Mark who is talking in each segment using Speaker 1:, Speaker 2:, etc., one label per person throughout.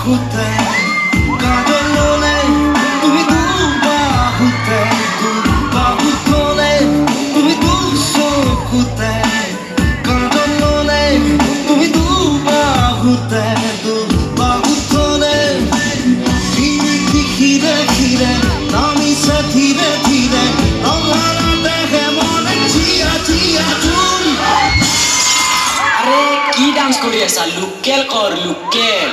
Speaker 1: বাহুতে কাজল লোলে তুমি দু বাহুতে দু বাহু তোলে তুমি দু চকুতে কাজল লোলে তুমি দু বাহুতে দু বাহু তোলে ধীরে ধীরে ধীরে নামিছে ধীরে ধীরে অভারা দেখে মনে চিয়া চিয়া চুন
Speaker 2: আরে কি ডান্স কৰি আছা লুকেল কৰ লুকেল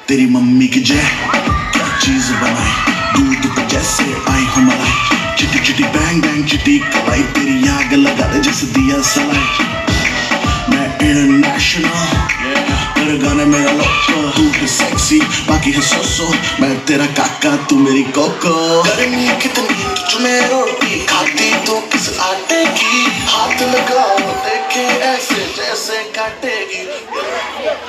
Speaker 1: तेरी मम्मी की जय क्या चीज बनाई दूध पे जैसे आई हो मलाई चिटी चिटी बैंग बैंग चिटी कलाई तेरी आग लगा दे जैसे दिया सलाई मैं इंटरनेशनल मेरे गाने मेरा लोको तू है सेक्सी बाकी है सोसो मैं तेरा काका तू मेरी कोको गर्मी कितनी तुझ में रोटी खाती तो किस आटे की हाथ लगाओ देखे ऐसे जैसे काटेगी